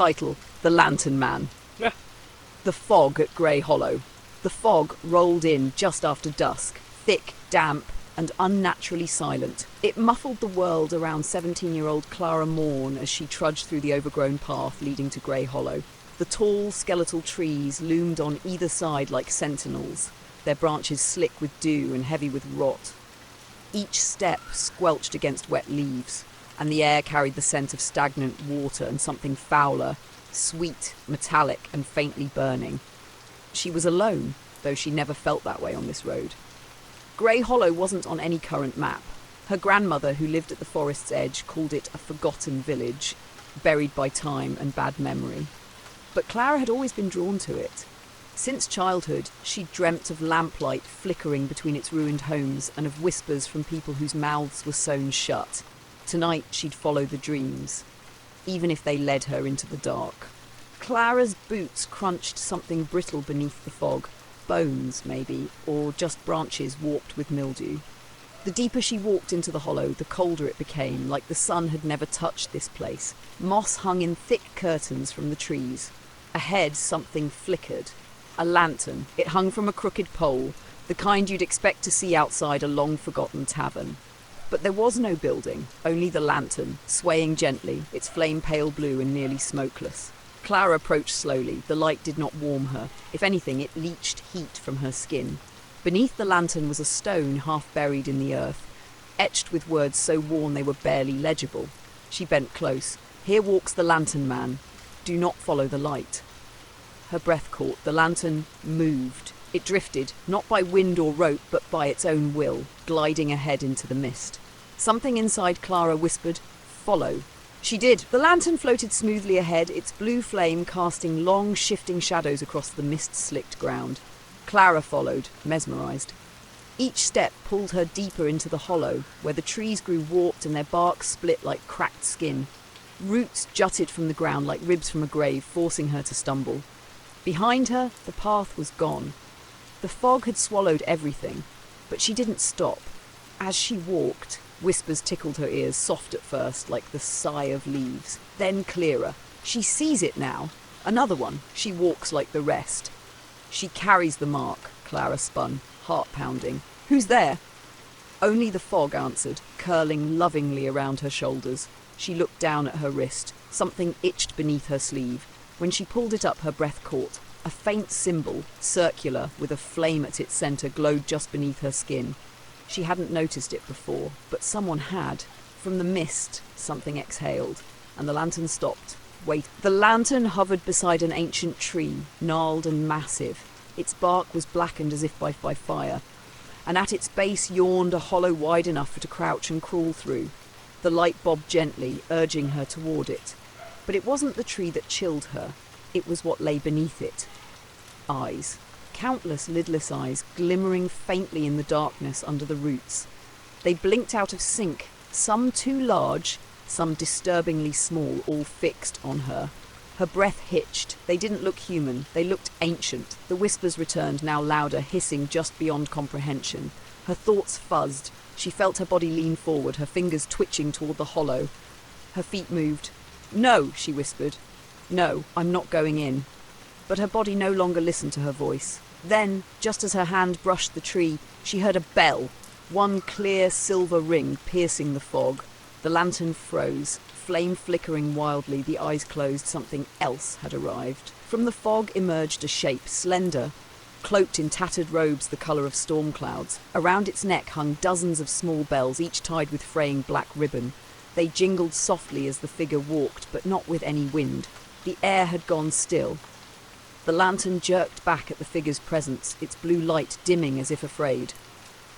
Title: The Lantern Man. Yeah. The fog at Grey Hollow. The fog rolled in just after dusk, thick, damp, and unnaturally silent. It muffled the world around 17-year-old Clara Morn as she trudged through the overgrown path leading to Grey Hollow. The tall, skeletal trees loomed on either side like sentinels, their branches slick with dew and heavy with rot. Each step squelched against wet leaves, and the air carried the scent of stagnant water and something fouler, sweet, metallic, and faintly burning. She was alone, though she never felt that way on this road. Grey Hollow wasn't on any current map. Her grandmother, who lived at the forest's edge, called it a forgotten village, buried by time and bad memory. But Clara had always been drawn to it. Since childhood, she'd dreamt of lamplight flickering between its ruined homes and of whispers from people whose mouths were sewn shut. Tonight, she'd follow the dreams, even if they led her into the dark. Clara's boots crunched something brittle beneath the fog. Bones, maybe, or just branches warped with mildew. The deeper she walked into the hollow, the colder it became, like the sun had never touched this place. Moss hung in thick curtains from the trees. Ahead, something flickered. A lantern. It hung from a crooked pole, the kind you'd expect to see outside a long-forgotten tavern. But there was no building, only the lantern, swaying gently, its flame pale blue and nearly smokeless. Clara approached slowly. The light did not warm her. If anything, it leached heat from her skin. Beneath the lantern was a stone half buried in the earth, etched with words so worn they were barely legible. She bent close. "Here walks the Lantern Man. Do not follow the light." Her breath caught. The lantern moved. It drifted, not by wind or rope, but by its own will, gliding ahead into the mist. Something inside Clara whispered, "Follow." She did. The lantern floated smoothly ahead, its blue flame casting long, shifting shadows across the mist-slicked ground. Clara followed, mesmerised. Each step pulled her deeper into the hollow, where the trees grew warped and their bark split like cracked skin. Roots jutted from the ground like ribs from a grave, forcing her to stumble. Behind her, the path was gone. The fog had swallowed everything, but she didn't stop. As she walked, whispers tickled her ears, soft at first, like the sigh of leaves, then clearer. She sees it now. Another one. She walks like the rest. She carries the mark, Clara spun, heart pounding. "Who's there?" Only the fog answered, curling lovingly around her shoulders. She looked down at her wrist. Something itched beneath her sleeve. When she pulled it up, her breath caught. A faint symbol, circular, with a flame at its centre, glowed just beneath her skin. She hadn't noticed it before, but someone had. From the mist, something exhaled, and the lantern stopped. Wait. The lantern hovered beside an ancient tree, gnarled and massive. Its bark was blackened as if by fire, and at its base yawned a hollow wide enough for her to crouch and crawl through. The light bobbed gently, urging her toward it. But it wasn't the tree that chilled her. It was what lay beneath it. Eyes. Countless lidless eyes, glimmering faintly in the darkness under the roots. They blinked out of sync, some too large, some disturbingly small, all fixed on her. Her breath hitched. They didn't look human. They looked ancient. The whispers returned, now louder, hissing just beyond comprehension. Her thoughts fuzzed. She felt her body lean forward, her fingers twitching toward the hollow. Her feet moved. "No," she whispered. "No, I'm not going in." But her body no longer listened to her voice. Then, just as her hand brushed the tree, she heard a bell, one clear silver ring piercing the fog. The lantern froze, flame flickering wildly, the eyes closed. Something else had arrived. From the fog emerged a shape, slender, cloaked in tattered robes the colour of storm clouds. Around its neck hung dozens of small bells, each tied with fraying black ribbon. They jingled softly as the figure walked, but not with any wind. The air had gone still. The lantern jerked back at the figure's presence, its blue light dimming as if afraid.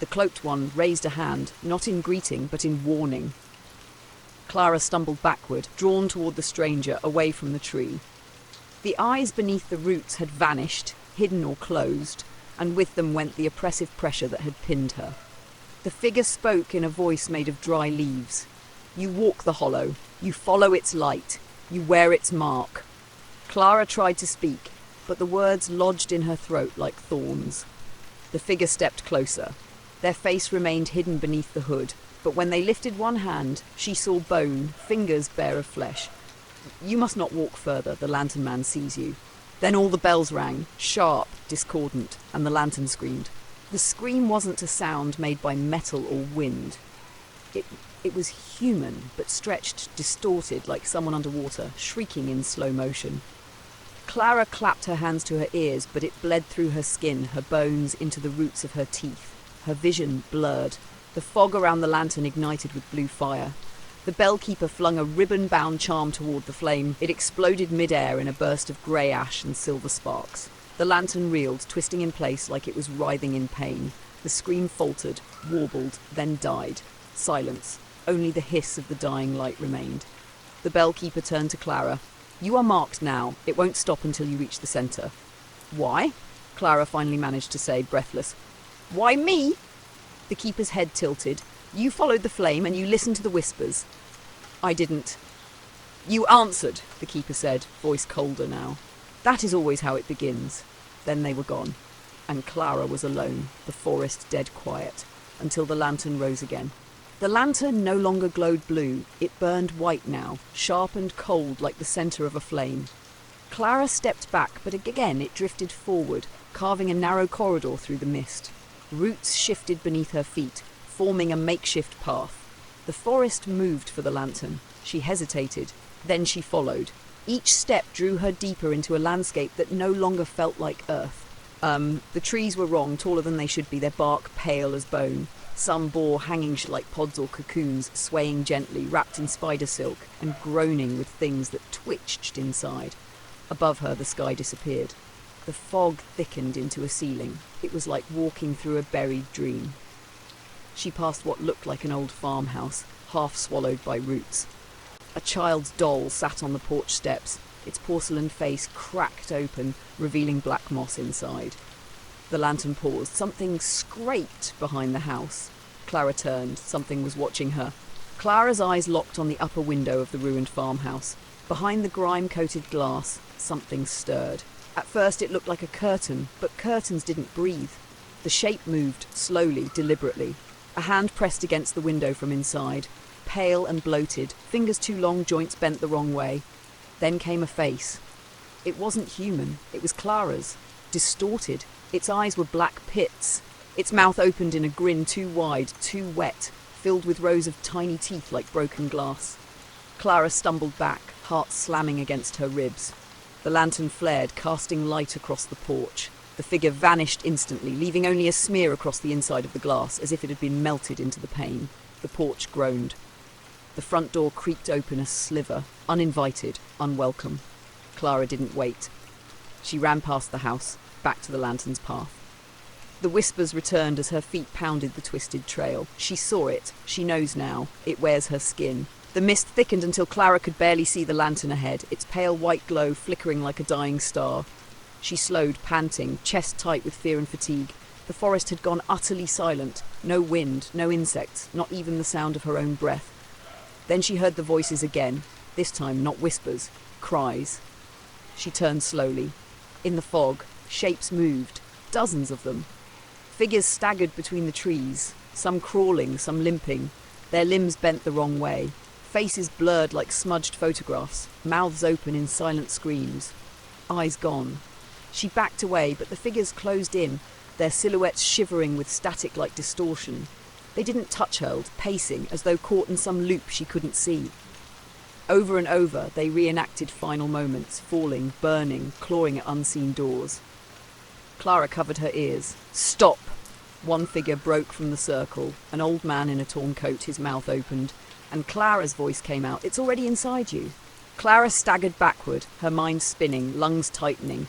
The cloaked one raised a hand, not in greeting, but in warning. Clara stumbled backward, drawn toward the stranger, away from the tree. The eyes beneath the roots had vanished, hidden or closed, and with them went the oppressive pressure that had pinned her. The figure spoke in a voice made of dry leaves. "You walk the hollow. You follow its light. You wear its mark." Clara tried to speak, but the words lodged in her throat like thorns. The figure stepped closer. Their face remained hidden beneath the hood, but when they lifted one hand, she saw bone, fingers bare of flesh. You must not walk further, the lantern man sees you. Then all the bells rang, sharp, discordant, and the lantern screamed. The scream wasn't a sound made by metal or wind. It was human, but stretched, distorted, like someone underwater, shrieking in slow motion. Clara clapped her hands to her ears, but it bled through her skin, her bones, into the roots of her teeth. Her vision blurred. The fog around the lantern ignited with blue fire. The bellkeeper flung a ribbon-bound charm toward the flame. It exploded mid-air in a burst of grey ash and silver sparks. The lantern reeled, twisting in place like it was writhing in pain. The scream faltered, warbled, then died. Silence. Only the hiss of the dying light remained. The bellkeeper turned to Clara. "You are marked now. It won't stop until you reach the centre." "Why?" Clara finally managed to say, breathless. "Why me?" The keeper's head tilted. "You followed the flame and you listened to the whispers." "I didn't." "You answered," the keeper said, voice colder now. "That is always how it begins." Then they were gone, and Clara was alone, the forest dead quiet, until the lantern rose again. The lantern no longer glowed blue. It burned white now, sharp and cold like the centre of a flame. Clara stepped back, but again it drifted forward, carving a narrow corridor through the mist. Roots shifted beneath her feet, forming a makeshift path. The forest moved for the lantern. She hesitated. Then she followed. Each step drew her deeper into a landscape that no longer felt like earth. The trees were wrong, taller than they should be, their bark pale as bone. Some bore hanging like pods or cocoons, swaying gently, wrapped in spider silk, and groaning with things that twitched inside. Above her, the sky disappeared. The fog thickened into a ceiling. It was like walking through a buried dream. She passed what looked like an old farmhouse, half swallowed by roots. A child's doll sat on the porch steps, its porcelain face cracked open, revealing black moss inside. The lantern paused. Something scraped behind the house. Clara turned. Something was watching her. Clara's eyes locked on the upper window of the ruined farmhouse. Behind the grime-coated glass, something stirred. At first it looked like a curtain, but curtains didn't breathe. The shape moved, slowly, deliberately. A hand pressed against the window from inside. Pale and bloated, fingers too long, joints bent the wrong way. Then came a face. It wasn't human. It was Clara's. Distorted. Its eyes were black pits. Its mouth opened in a grin too wide, too wet, filled with rows of tiny teeth like broken glass. Clara stumbled back, heart slamming against her ribs. The lantern flared, casting light across the porch. The figure vanished instantly, leaving only a smear across the inside of the glass, as if it had been melted into the pane. The porch groaned. The front door creaked open a sliver, uninvited, unwelcome. Clara didn't wait. She ran past the house, back to the lantern's path. The whispers returned as her feet pounded the twisted trail. She saw it. She knows now. It wears her skin. The mist thickened until Clara could barely see the lantern ahead, its pale white glow flickering like a dying star. She slowed, panting, chest tight with fear and fatigue. The forest had gone utterly silent. No wind, no insects, not even the sound of her own breath. Then she heard the voices again, this time not whispers, cries. She turned slowly. In the fog, shapes moved, dozens of them. Figures staggered between the trees, some crawling, some limping. Their limbs bent the wrong way. Faces blurred like smudged photographs, mouths open in silent screams. Eyes gone. She backed away, but the figures closed in, their silhouettes shivering with static-like distortion. They didn't touch her, pacing, as though caught in some loop she couldn't see. Over and over, they reenacted final moments, falling, burning, clawing at unseen doors. Clara covered her ears. "Stop!" One figure broke from the circle, an old man in a torn coat, his mouth opened, and Clara's voice came out. "It's already inside you." Clara staggered backward, her mind spinning, lungs tightening.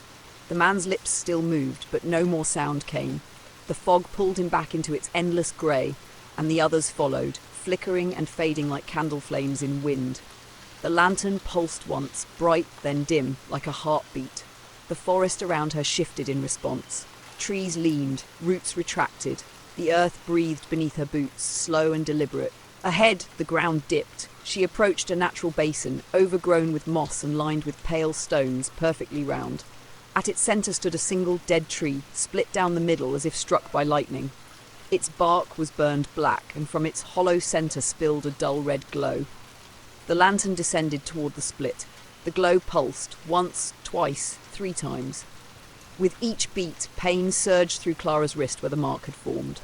The man's lips still moved, but no more sound came. The fog pulled him back into its endless grey, and the others followed, flickering and fading like candle flames in wind. The lantern pulsed once, bright then dim, like a heartbeat. The forest around her shifted in response. Trees leaned, roots retracted. The earth breathed beneath her boots, slow and deliberate. Ahead, the ground dipped. She approached a natural basin, overgrown with moss and lined with pale stones, perfectly round. At its centre stood a single dead tree, split down the middle as if struck by lightning. Its bark was burned black, and from its hollow centre spilled a dull red glow. The lantern descended toward the split. The glow pulsed, once, twice, 3 times. With each beat, pain surged through Clara's wrist where the mark had formed.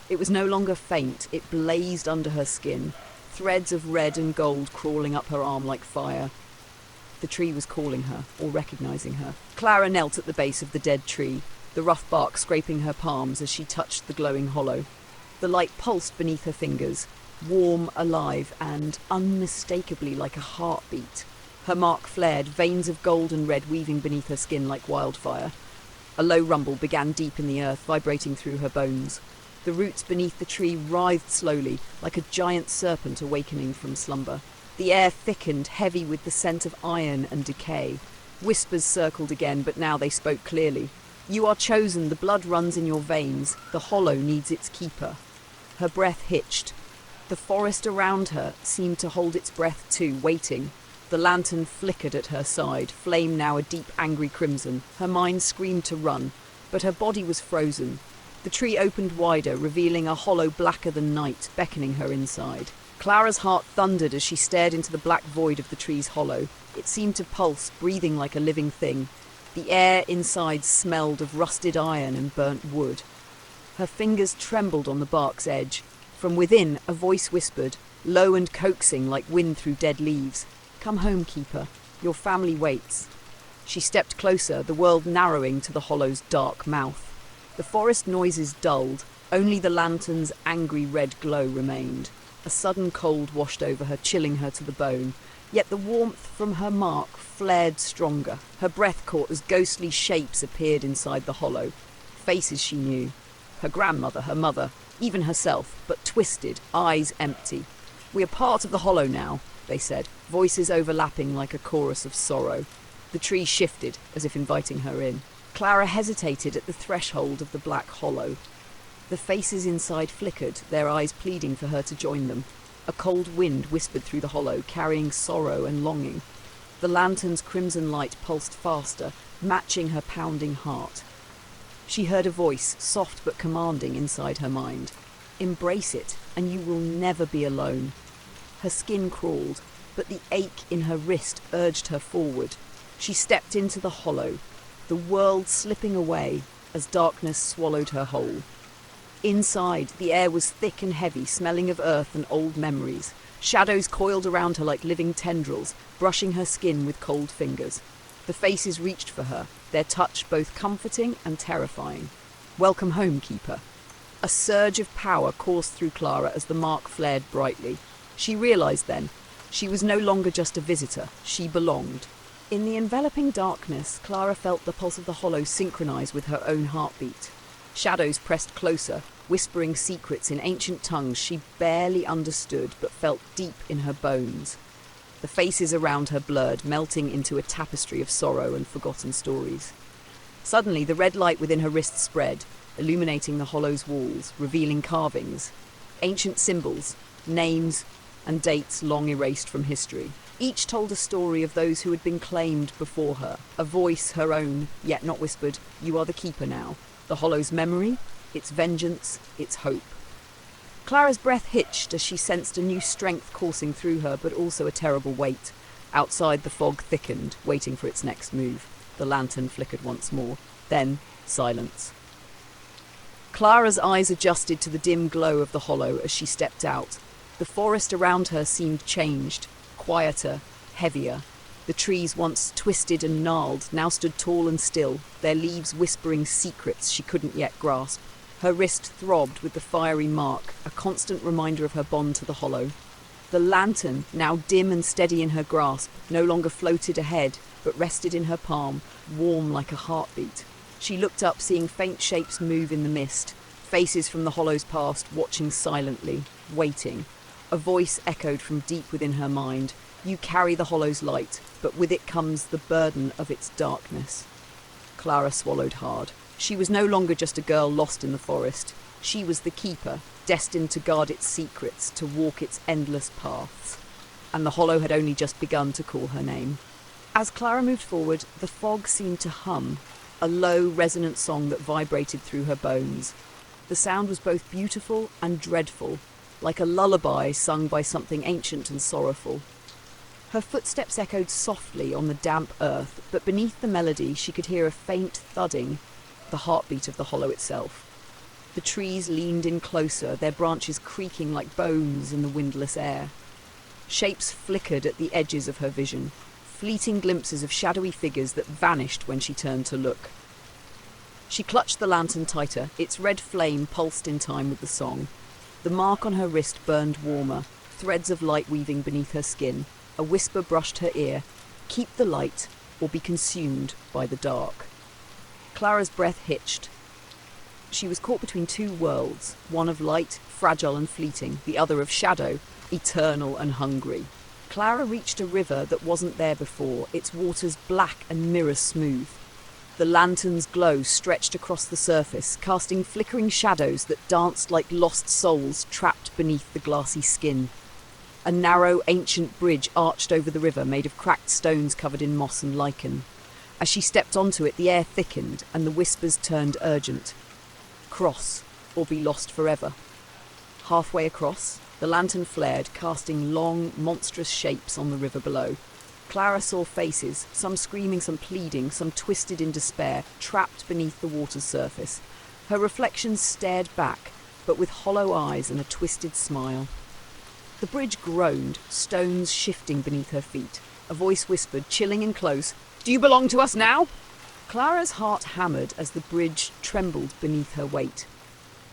It was no longer faint, it blazed under her skin, threads of red and gold crawling up her arm like fire. The tree was calling her, or recognizing her. Clara knelt at the base of the dead tree, the rough bark scraping her palms as she touched the glowing hollow. The light pulsed beneath her fingers, warm, alive, and unmistakably like a heartbeat. Her mark flared, veins of gold and red weaving beneath her skin like wildfire. A low rumble began deep in the earth, vibrating through her bones. The roots beneath the tree writhed slowly, like a giant serpent awakening from slumber. The air thickened, heavy with the scent of iron and decay. Whispers circled again, but now they spoke clearly. "You are chosen, the blood runs in your veins. The hollow needs its keeper." Her breath hitched. The forest around her seemed to hold its breath too, waiting. The lantern flickered at her side, flame now a deep, angry crimson. Her mind screamed to run, but her body was frozen. The tree opened wider, revealing a hollow blacker than night, beckoning her inside. Clara's heart thundered as she stared into the black void of the tree's hollow. It seemed to pulse, breathing like a living thing. The air inside smelled of rusted iron and burnt wood. Her fingers trembled on the bark's edge. From within, a voice whispered, low and coaxing like wind through dead leaves. "Come home, Keeper. Your family waits." She stepped closer, the world narrowing to the hollow's dark mouth. The forest noises dulled, only the lantern's angry red glow remained. A sudden cold washed over her, chilling her to the bone. Yet the warmth from her mark flared stronger. Her breath caught as ghostly shapes appeared inside the hollow. Faces she knew. Her grandmother, her mother, even herself, but twisted, eyes empty. "We are part of the hollow now," they said, voices overlapping like a chorus of sorrow. The tree shifted, as if inviting her in. Clara hesitated at the threshold of the black hollow. The faces inside flickered, their eyes pleading for her to join them. A cold wind whispered through the hollow, carrying sorrow and longing. The lantern's crimson light pulsed faster, matching her pounding heart. She heard a voice, soft but commanding, inside her mind. "Embrace it, and you will never be alone." Her skin crawled, but the ache in her wrist urged her forward. She stepped into the hollow, the world slipping away as darkness swallowed her whole. Inside, the air was thick and heavy, smelling of earth and old memories. Shadows coiled around her like living tendrils, brushing her skin with cold fingers. The faces reached for her, their touch both comforting and terrifying. "Welcome home, Keeper." A surge of power coursed through Clara as the mark flared brightly. She realized then, she was no longer just a visitor, she belonged. In the enveloping darkness, Clara felt the pulse of the hollow synchronize with her own heartbeat. Shadows pressed closer, whispering secrets in ancient tongues she barely understood but felt deep in her bones. The faces around her blurred, melting into a tapestry of sorrow and forgotten stories. Suddenly, the red light within her wrist spread, illuminating the hollow's walls, revealing carvings, ancient symbols, names, and dates long erased from history. Each told a story of those who had been claimed before her, a voice her own, yet not whispered, "You are the Keeper now." The hollow's memory, its vengeance, its hope. Clara's breath hitched as she sensed a new strength coursing through her, but also a terrible weight. Outside, the fog thickened, waiting for its next move. The lantern flickered once more. Then, silence. Clara's eyes adjusted to the dim glow of the hollow as she stepped out. The forest around her seemed changed, quieter, heavier. The trees, once twisted and gnarled, now stood tall and still, their leaves whispering secrets she couldn't yet grasp. Her wrist throbbed with the fiery mark, a constant reminder of her bond to the hollow. The lantern, now dim and steady in her grasp, no longer floated ahead, but rested in her palm, warm like a heartbeat. She looked up, seeing faint shapes move in the mist, faces from the hollow's past, watching silently, waiting. A voice echoed from deep within her mind. "You carry the hollow's light, but with it comes the burden of its darkness." Clara swallowed hard. She was no longer just a girl lost in the forest. She was the Keeper, destined to guard its secrets, to walk its endless paths. And the hollow had only just begun to call her name. As Clara moved forward, the fog seemed to hum, a low, resonant song that vibrated through her bones. The sound was both beautiful and dreadful, like a lullaby sung by something ancient and sorrowful. Her footsteps echoed softly on the damp earth, but beneath the melody she could hear a faint thudding, the heartbeat of the hollow itself. The trees leaned in closer, their branches creaking like bones in the windless air. Shapes flickered at the edges of her vision, fleeting glimpses of shadowy figures that vanished when she turned to look. She clutched the lantern tighter, its red flame pulsed in time with the song. The mark on her wrist burned warmer, threads of light weaving beneath her skin. A whisper brushed her ear, "Keep the light, or be consumed by the dark." Clara's breath hitched. She was caught between two worlds, one of light, fragile and fleeting, the other of shadow, eternal and hungry. Clara reached a river that wasn't there before, its waters black and mirror smooth. The lantern's glow stretched across the surface, casting flickering shadows that danced like lost souls trapped beneath the glassy skin. A narrow, ancient bridge arched over the river, made of cracked stones covered in moss and lichen. As she stepped onto it, the air thickened and the whispers turned urgent. Cross, or be lost forever. Halfway across, the lantern flared, casting long, monstrous shapes on the river below. Clara saw faces, some screaming, some pleading, some twisted in despair, trapped beneath the water's surface. Her reflections stared back, but with hollow eyes and a twisted smile. The bridge groaned, stones shifting beneath her feet. A voice whispered, chilling and close, "Do you belong to us now?" Clara's heart hammered as the bridge trembled beneath her weight.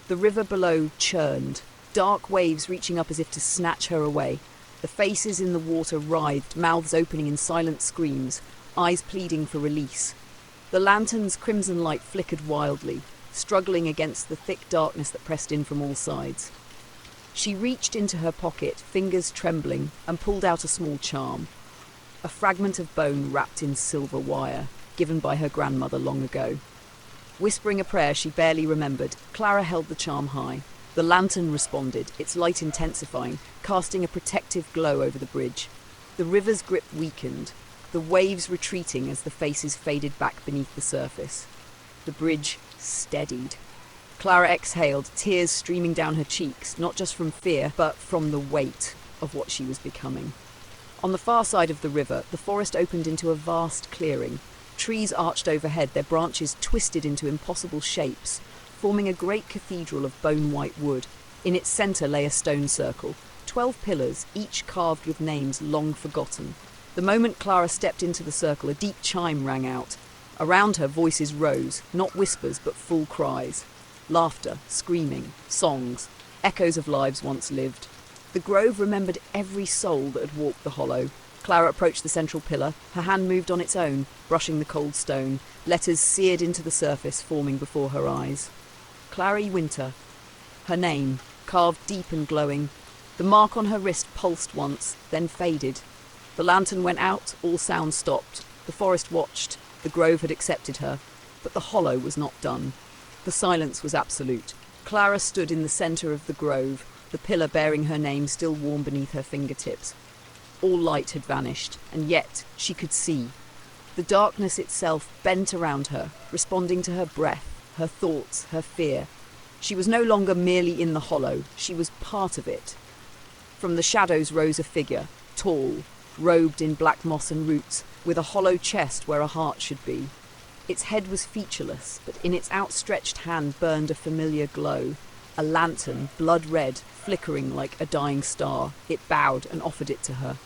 The river below churned, dark waves reaching up as if to snatch her away. The faces in the water writhed, mouths opening in silent screams, eyes pleading for release. The lantern's crimson light flickered wildly, struggling against the thick darkness that pressed in from all sides. She reached into her pocket, fingers trembling, and pulled out a small charm. A fragment of bone wrapped in silver wire, given by her grandmother long ago. Whispering a prayer she barely remembered, Clara held the charm high. The lantern responded, its light intensifying, casting a protective glow over the bridge. The river's grip weakened, the waves retreating as the faces faded back beneath the surface. The bridge steadied. Clara exhaled, tears streaming down her cheeks, not just from fear, but from the weight of what she was becoming. On the far side of the river, the forest opened into a vast clearing. Trees arched overhead, their branches twisted into impossible shapes, forming a great cathedral of bone-white wood. In its centre lay a stone circle, 12 pillars, each carved with names long forgotten. The moment Clara stepped into the circle, a deep chime rang out. Around her, voices rose, not whispers but full cries. Laughter, screaming, songs, echoes of lives once lived. The grove remembered every soul that had walked the hollow. Clara approached the central pillar. Her hand moved on its own, brushing the cold stone. Letters seared into the surface, forming before her eyes. Clary Winter. Her name, carved deep and glowing. The mark on her wrist pulsed once, then faded. The lantern went out, all sound stopped. The forest watched. The grove had accepted her. But the hollow was not done. The silence was absolute. Clara stood in the centre of the grove, the pillar bearing her name still warm beneath her fingertips. All light had vanished, and yet she could see. The darkness itself bent around her, responding to her breath, her thoughts, her fear. She was no longer merely in the hollow, she was part of it. From the shadows rose a figure, tall, robed in black moss and roots, with a hollow chest where a heart should be. Its head was featureless, but in its outstretched hand burned a familiar glow. A lantern, blood-red, flickering like a dying star. It bowed and offered it to her.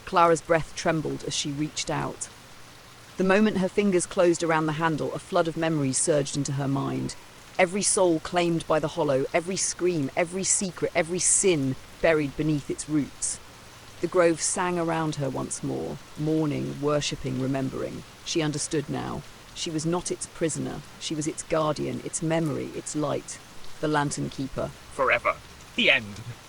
Clara's breath trembled as she reached out. The moment her fingers closed around the handle, a flood of memories surged into her mind. Every soul claimed by the hollow, every scream, every secret, every sin buried beneath its roots. The grove sang around her once more, mourning, worshipping, remembering. She understood now. She was not its prisoner. She was its guardian, its memory, its light. The lantern keeper. Forever. The end.